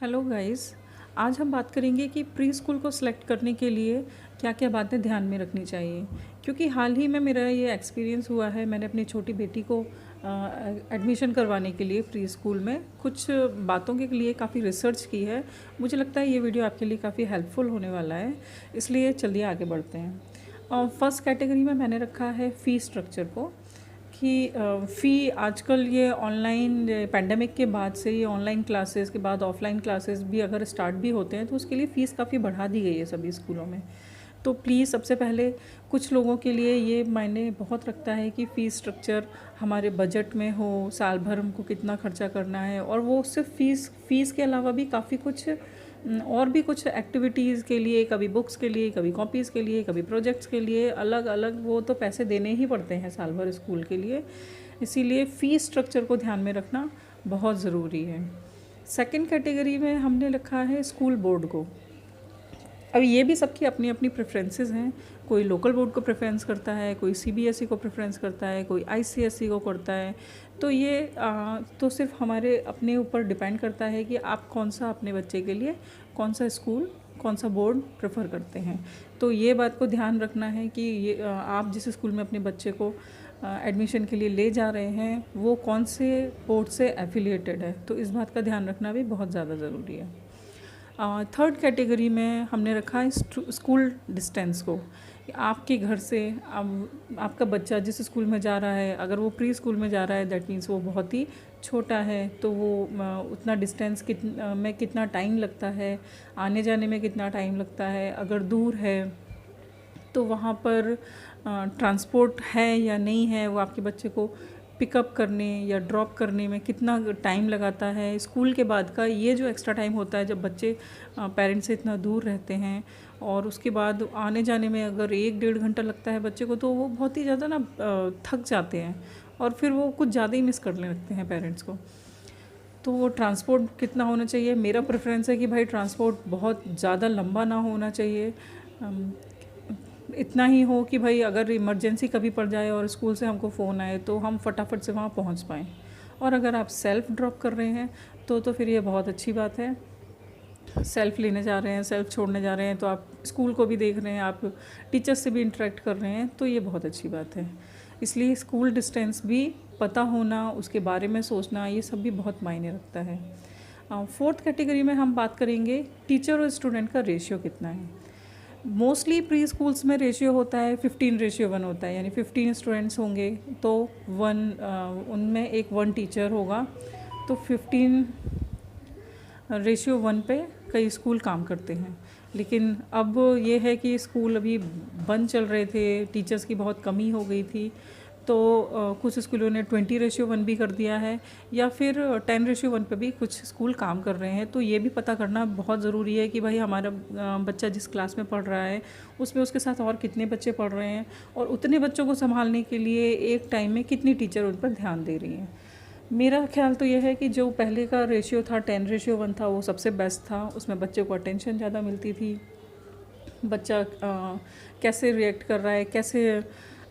Hello guys. आज हम बात करेंगे कि प्री स्कूल को सिलेक्ट करने के लिए क्या क्या बातें ध्यान में रखनी चाहिए। क्योंकि हाल ही में मेरा ये एक्सपीरियंस हुआ है। मैंने अपनी छोटी बेटी को एडमिशन करवाने के लिए प्री स्कूल में कुछ बातों के लिए काफ़ी रिसर्च की है। मुझे लगता है ये वीडियो आपके लिए काफ़ी हेल्पफुल होने वाला है, इसलिए चलिए आगे बढ़ते हैं। फर्स्ट कैटेगरी में मैंने रखा है फ़ी स्ट्रक्चर को कि फ़ी आजकल ये ऑनलाइन पैंडमिक के बाद से ये ऑनलाइन क्लासेस के बाद ऑफलाइन क्लासेस भी अगर स्टार्ट भी होते हैं तो उसके लिए फ़ीस काफ़ी बढ़ा दी गई है सभी स्कूलों में। तो प्लीज़ सबसे पहले कुछ लोगों के लिए ये मायने बहुत रखता है कि फ़ीस स्ट्रक्चर हमारे बजट में हो, साल भर हमको कितना खर्चा करना है, और वो सिर्फ फ़ीस के अलावा भी काफ़ी कुछ और भी कुछ एक्टिविटीज़ के लिए, कभी बुक्स के लिए, कभी कॉपीज़ के लिए, कभी प्रोजेक्ट्स के लिए अलग अलग वो तो पैसे देने ही पड़ते हैं साल भर स्कूल के लिए। इसीलिए फ़ीस स्ट्रक्चर को ध्यान में रखना बहुत ज़रूरी है। सेकंड कैटेगरी में हमने रखा है स्कूल बोर्ड को। अब ये भी सबकी अपनी अपनी प्रेफरेंसेस हैं। कोई लोकल बोर्ड को प्रेफरेंस करता है, कोई सीबीएसई को प्रेफरेंस करता है, कोई आईसीएसई को करता है। तो ये तो सिर्फ हमारे अपने ऊपर डिपेंड करता है कि आप कौन सा अपने बच्चे के लिए कौन सा स्कूल, कौन सा बोर्ड प्रेफर करते हैं। तो ये बात को ध्यान रखना है कि ये आप जिस स्कूल में अपने बच्चे को एडमिशन के लिए ले जा रहे हैं वो कौन से बोर्ड से एफिलिएटेड है। तो इस बात का ध्यान रखना भी बहुत ज़्यादा ज़रूरी है। थर्ड कैटेगरी में हमने रखा है स्कूल डिस्टेंस को। आपके घर से आपका बच्चा जिस स्कूल में जा रहा है, अगर वो प्री स्कूल में जा रहा है दैट मीन्स वो बहुत ही छोटा है, तो वो उतना डिस्टेंस में कितना टाइम लगता है, आने जाने में कितना टाइम लगता है, अगर दूर है तो वहाँ पर ट्रांसपोर्ट है या नहीं है, वो आपके बच्चे को पिकअप करने या ड्रॉप करने में कितना टाइम लगाता है। स्कूल के बाद का ये जो एक्स्ट्रा टाइम होता है जब बच्चे पेरेंट्स से इतना दूर रहते हैं, और उसके बाद आने जाने में अगर 1-1.5 घंटा लगता है बच्चे को, तो वो बहुत ही ज़्यादा ना थक जाते हैं और फिर वो कुछ ज़्यादा ही मिस करने लगते हैं पेरेंट्स को। तो वो ट्रांसपोर्ट कितना होना चाहिए, मेरा प्रेफरेंस है कि भाई ट्रांसपोर्ट बहुत ज़्यादा लंबा ना होना चाहिए। इतना ही हो कि भाई अगर इमरजेंसी कभी पड़ जाए और स्कूल से हमको फ़ोन आए तो हम फटाफट से वहाँ पहुँच पाएँ। और अगर आप सेल्फ़ ड्रॉप कर रहे हैं तो फिर ये बहुत अच्छी बात है। सेल्फ़ लेने जा रहे हैं, सेल्फ़ छोड़ने जा रहे हैं, तो आप स्कूल को भी देख रहे हैं, आप टीचर्स से भी इंटरेक्ट कर रहे हैं, तो ये बहुत अच्छी बात है। इसलिए स्कूल डिस्टेंस भी पता होना, उसके बारे में सोचना, ये सब भी बहुत मायने रखता है। फोर्थ कैटेगरी में हम बात करेंगे टीचर और स्टूडेंट का रेशियो कितना है। मोस्टली प्री स्कूल्स में रेशियो होता है 15:1 होता है, यानी 15 स्टूडेंट्स होंगे तो उनमें एक 1 टीचर होगा। तो 15:1 पे कई स्कूल काम करते हैं। लेकिन अब ये है कि स्कूल अभी बंद चल रहे थे, टीचर्स की बहुत कमी हो गई थी, तो कुछ स्कूलों ने 20:1 भी कर दिया है, या फिर 10:1 पे भी कुछ स्कूल काम कर रहे हैं। तो ये भी पता करना बहुत ज़रूरी है कि भाई हमारा बच्चा जिस क्लास में पढ़ रहा है उसमें उसके साथ और कितने बच्चे पढ़ रहे हैं, और उतने बच्चों को संभालने के लिए एक टाइम में कितनी टीचर उन पर ध्यान दे रही हैं। मेरा ख्याल तो यह है कि जो पहले का रेशियो था 10:1 था, वो सबसे बेस्ट था। उसमें बच्चे को अटेंशन ज़्यादा मिलती थी, बच्चा कैसे रिएक्ट कर रहा है, कैसे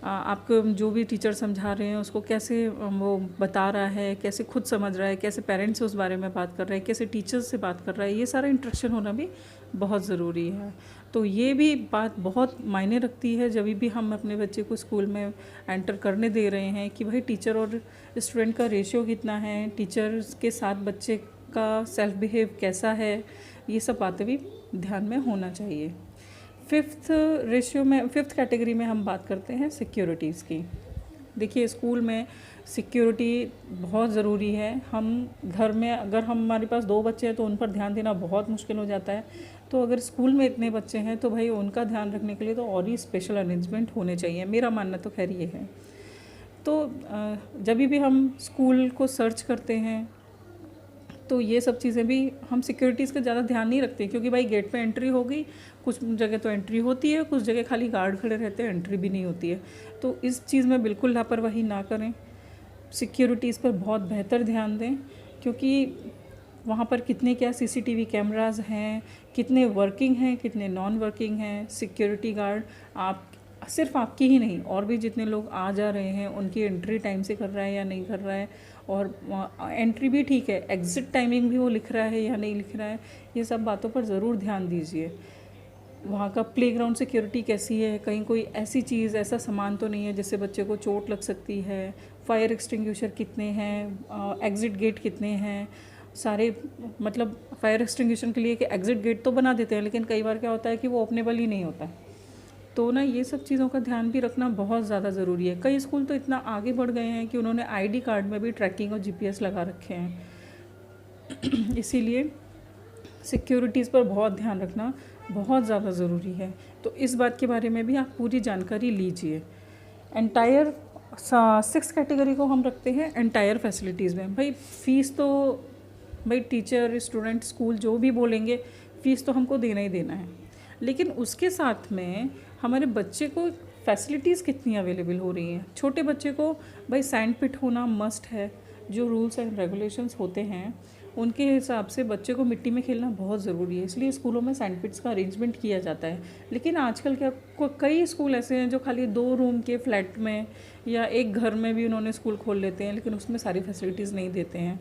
आपको जो भी टीचर समझा रहे हैं उसको कैसे वो बता रहा है, कैसे खुद समझ रहा है, कैसे पेरेंट्स से उस बारे में बात कर रहा है, कैसे टीचर्स से बात कर रहा है, ये सारा इंटरेक्शन होना भी बहुत ज़रूरी है। तो ये भी बात बहुत मायने रखती है जब भी हम अपने बच्चे को स्कूल में एंटर करने दे रहे हैं कि भाई टीचर और स्टूडेंट का रेशियो कितना है, टीचर्स के साथ बच्चे का सेल्फ बिहेव कैसा है, ये सब बातें भी ध्यान में होना चाहिए। फिफ्थ कैटेगरी में हम बात करते हैं सिक्योरिटीज़ की। देखिए स्कूल में सिक्योरिटी बहुत ज़रूरी है। हम घर में अगर हमारे पास 2 बच्चे हैं तो उन पर ध्यान देना बहुत मुश्किल हो जाता है, तो अगर स्कूल में इतने बच्चे हैं तो भाई उनका ध्यान रखने के लिए तो और ही स्पेशल अरेंजमेंट होने चाहिए। मेरा मानना तो खैर ये है। तो जब भी हम स्कूल को सर्च करते हैं तो ये सब चीज़ें भी हम सिक्योरिटीज़ का ज़्यादा ध्यान नहीं रखते, क्योंकि भाई गेट पे एंट्री हो गई, कुछ जगह तो एंट्री होती है, कुछ जगह खाली गार्ड खड़े रहते हैं, एंट्री भी नहीं होती है। तो इस चीज़ में बिल्कुल लापरवाही ना करें, सिक्योरिटीज़ पर बहुत बेहतर ध्यान दें, क्योंकि वहाँ पर कितने क्या सीसीटीवी कैमरास हैं, कितने वर्किंग हैं, कितने नॉन वर्किंग हैं। सिक्योरिटी गार्ड आप सिर्फ आपकी ही नहीं, और भी जितने लोग आ जा रहे हैं उनकी एंट्री टाइम से कर रहा है या नहीं कर रहा है, और एंट्री भी ठीक है, एग्ज़िट टाइमिंग भी वो लिख रहा है या नहीं लिख रहा है, ये सब बातों पर ज़रूर ध्यान दीजिए। वहाँ का प्लेग्राउंड सिक्योरिटी कैसी है, कहीं कोई ऐसी चीज़, ऐसा सामान तो नहीं है जिससे बच्चे को चोट लग सकती है, फायर एक्सटिंग्विशर कितने हैं, एग्ज़िट गेट कितने हैं, सारे मतलब फायर एक्सटिंग्विशर के लिए कि एग्ज़िट गेट तो बना देते हैं, लेकिन कई बार क्या होता है कि वो ओपनेबल ही नहीं होता है। तो ना ये सब चीज़ों का ध्यान भी रखना बहुत ज़्यादा ज़रूरी है। कई स्कूल तो इतना आगे बढ़ गए हैं कि उन्होंने आईडी कार्ड में भी ट्रैकिंग और जीपीएस लगा रखे हैं। इसीलिए सिक्योरिटीज़ पर बहुत ध्यान रखना बहुत ज़्यादा ज़रूरी है। तो इस बात के बारे में भी आप पूरी जानकारी लीजिए। एंटायर 6 कैटेगरी को हम रखते हैं एंटायर फैसिलिटीज़ में। भाई फ़ीस तो भाई टीचर, स्टूडेंट, स्कूल जो भी बोलेंगे, फ़ीस तो हमको देना ही देना है, लेकिन उसके साथ में हमारे बच्चे को फैसिलिटीज़ कितनी अवेलेबल हो रही हैं। छोटे बच्चे को भाई सैंड पिट होना मस्ट है। जो रूल्स एंड रेगुलेशंस होते हैं उनके हिसाब से बच्चे को मिट्टी में खेलना बहुत ज़रूरी है, इसलिए स्कूलों में सैंड पिट्स का अरेंजमेंट किया जाता है। लेकिन आजकल क्या कई स्कूल ऐसे हैं जो खाली 2 रूम के फ्लैट में या एक घर में भी उन्होंने स्कूल खोल लेते हैं, लेकिन उसमें सारी फैसिलिटीज़ नहीं देते हैं।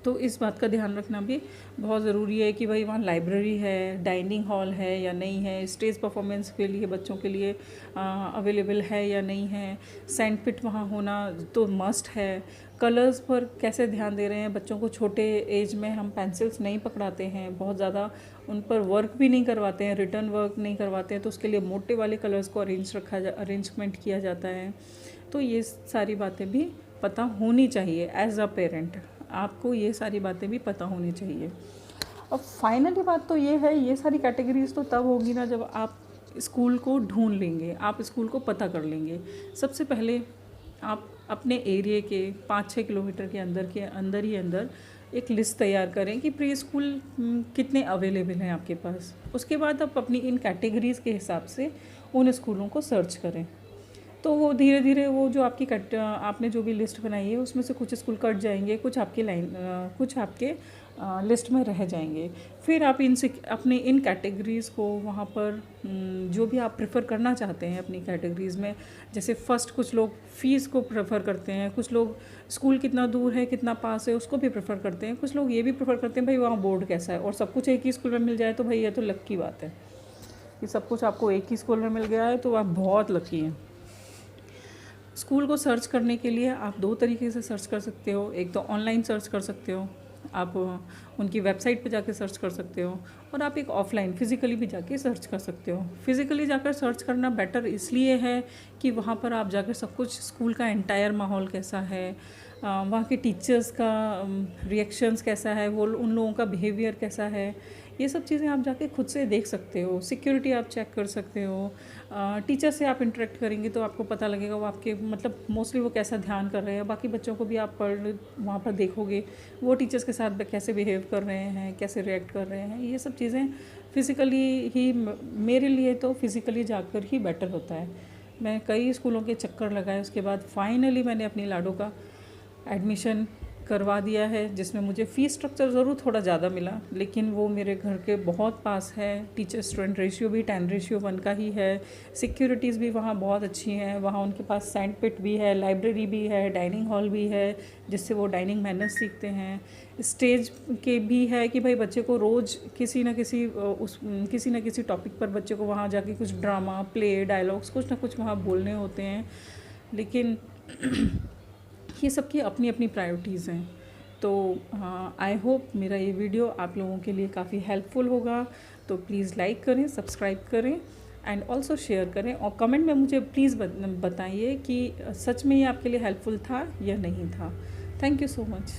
तो इस बात का ध्यान रखना भी बहुत ज़रूरी है कि भाई वहाँ लाइब्रेरी है, डाइनिंग हॉल है या नहीं है, स्टेज परफॉर्मेंस के लिए बच्चों के लिए अवेलेबल है या नहीं है, सैंड पिट वहाँ होना तो मस्ट है। कलर्स पर कैसे ध्यान दे रहे हैं बच्चों को, छोटे एज में हम पेंसिल्स नहीं पकड़ाते हैं, बहुत ज़्यादा उन पर वर्क भी नहीं करवाते हैं, रिटर्न वर्क नहीं करवाते हैं, तो उसके लिए मोटे वाले कलर्स को अरेंजमेंट किया जाता है। तो ये सारी बातें भी पता होनी चाहिए एज अ पेरेंट, आपको ये सारी बातें भी पता होनी चाहिए। और फाइनली बात तो ये है, ये सारी कैटेगरीज तो तब होगी ना जब आप स्कूल को ढूंढ लेंगे, आप स्कूल को पता कर लेंगे। सबसे पहले आप अपने एरिया के 5-6 किलोमीटर के अंदर ही एक लिस्ट तैयार करें कि प्री स्कूल कितने अवेलेबल हैं आपके पास। उसके बाद आप अपनी इन कैटेगरीज़ के हिसाब से उन स्कूलों को सर्च करें। तो वो धीरे धीरे वो जो आपने जो भी लिस्ट बनाई है उसमें से कुछ स्कूल कट जाएंगे, कुछ आपके लिस्ट में रह जाएंगे। फिर आप अपने इन कैटेगरीज़ को वहाँ पर जो भी आप प्रेफर करना चाहते हैं अपनी कैटेगरीज़ में, जैसे फ़र्स्ट कुछ लोग फ़ीस को प्रेफर करते हैं, कुछ लोग स्कूल कितना दूर है, कितना पास है उसको भी प्रेफर करते हैं, कुछ लोग ये भी प्रेफर करते हैं भाई वहाँ बोर्ड कैसा है, और सब कुछ एक ही स्कूल में मिल जाए तो भाई ये तो लक की बात है कि सब कुछ आपको एक ही स्कूल में मिल गया है, तो आप बहुत लकी हैं। स्कूल को सर्च करने के लिए आप 2 तरीके से सर्च कर सकते हो। एक तो ऑनलाइन सर्च कर सकते हो, आप उनकी वेबसाइट पे जाके सर्च कर सकते हो, और आप एक ऑफ़लाइन फ़िज़िकली भी जाके सर्च कर सकते हो। फ़िज़िकली जाकर सर्च करना बेटर इसलिए है कि वहाँ पर आप जाकर सब कुछ, स्कूल का एंटायर माहौल कैसा है, वहाँ के टीचर्स का रिएक्शंस कैसा है, वो उन लोगों का बिहेवियर कैसा है, ये सब चीज़ें आप जाके खुद से देख सकते हो। सिक्योरिटी आप चेक कर सकते हो, टीचर से आप इंटरेक्ट करेंगे तो आपको पता लगेगा वो आपके मतलब मोस्टली वो कैसा ध्यान कर रहे हैं। बाकी बच्चों को भी आप वहाँ पर देखोगे वो टीचर्स के साथ कैसे बिहेव कर रहे हैं, कैसे रिएक्ट कर रहे हैं। ये सब चीज़ें फ़िज़िकली ही, मेरे लिए तो फ़िज़िकली जाकर ही बेटर होता है। मैं कई स्कूलों के चक्कर लगाए, उसके बाद फाइनली मैंने अपनी लाडो का एडमिशन करवा दिया है, जिसमें मुझे फ़ीस स्ट्रक्चर ज़रूर थोड़ा ज़्यादा मिला, लेकिन वो मेरे घर के बहुत पास है। टीचर स्टूडेंट रेशियो भी 10:1 का ही है। सिक्योरिटीज़ भी वहाँ बहुत अच्छी हैं। वहाँ उनके पास सैंड पिट भी है, लाइब्रेरी भी है, डाइनिंग हॉल भी है जिससे वो डाइनिंग मैनर्स सीखते हैं। स्टेज के भी है कि भाई बच्चे को रोज़ किसी न किसी टॉपिक पर बच्चे को वहाँ जाके कुछ ड्रामा, प्ले, डायलॉग्स कुछ ना कुछ वहाँ बोलने होते हैं। लेकिन ये सब की अपनी अपनी प्रायोरिटीज़ हैं। तो आई होप मेरा ये वीडियो आप लोगों के लिए काफ़ी हेल्पफुल होगा। तो प्लीज़ लाइक करें, सब्सक्राइब करें एंड ऑल्सो शेयर करें, और कमेंट में मुझे प्लीज़ बताइए कि सच में ये आपके लिए हेल्पफुल था या नहीं था। Thank you so much.